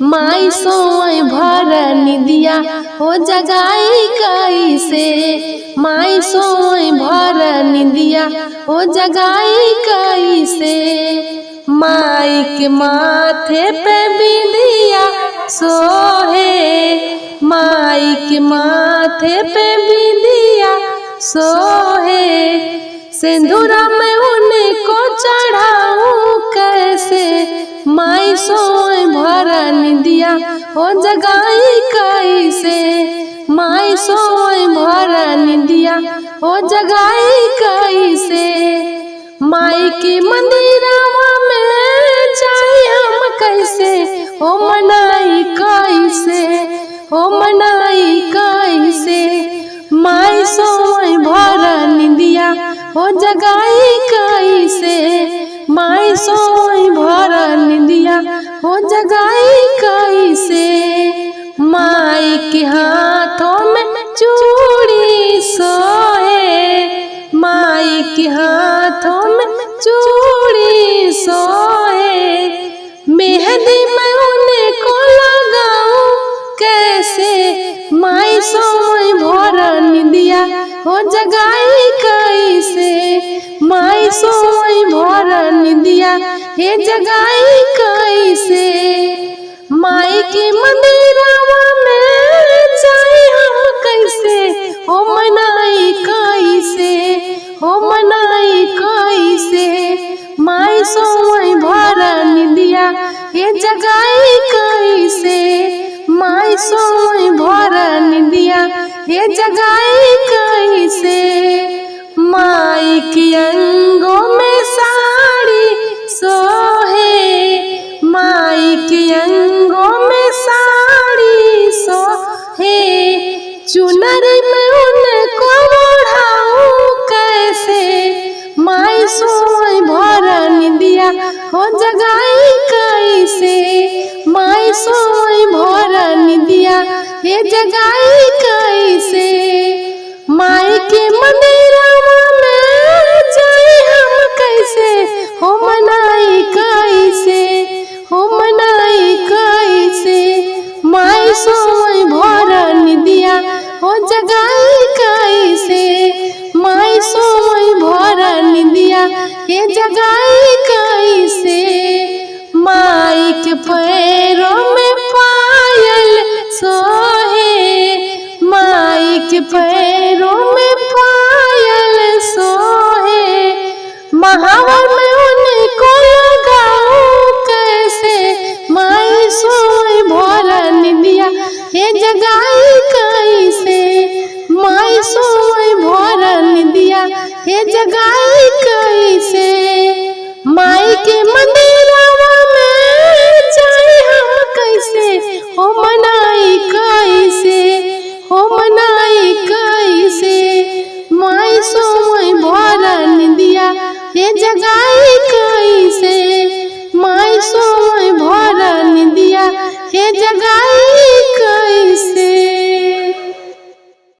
माई सोई भर निदिया हो जगाई कैसे। माई सोई भर निदिया हो जगाई कैसे। माई के माथे पे बिंदिया सोहे। माई के माथे पे बिंदिया सोहे। सिंदूरा में उनको चढ़ाऊं कैसे। माई सोई भर निदिया हो जगाई कैसे। माई सोई भर निदिया हो जगाई कैसे। माई के मंदिरवा में जाई हम कैसे। हो मनाई कैसे। हो मनाई कैसे। माई सोई भर निदिया हो जगाई कैसे। माई सोई भर निदिया हो जगाई कैसे। माई के हाथों में चूड़ी सोहे। माई के हाथों में चूड़ी सोहे। मेहंदी मैं उनको लगाऊं कैसे। माई सोई भर निदिया हो जगाई कैसे। माई सोई भर निदिया हे जगाई कैसे। माई के मंदिरवा में जाई हम कैसे। हो मनाई कैसे। हो मनाई कैसे। माई सोई भर निदिया हे जगाई कैसे। माई सोई भर निदिया हे जगाई कैसे। माई के अंगों में साड़ी सोहे। माई के अंगों में साड़ी सोहे। चुनरी में उनको ओढ़ाऊं कैसे। माई सोई भर निदिया हो जगाई कैसे। माई सोई भर निदिया हे जगाई कैसे। माई के मंदिरवा में जाई हम कैसे। हो मनाई कैसे। हो मनाई कैसे। माई सोई भर निदिया हो जगाई कैसे। माई सोई भर निदिया हे जगाई कैसे। माई के पैरों में पायल सोहे। माई के पैरों में पायल सोहे। महावर में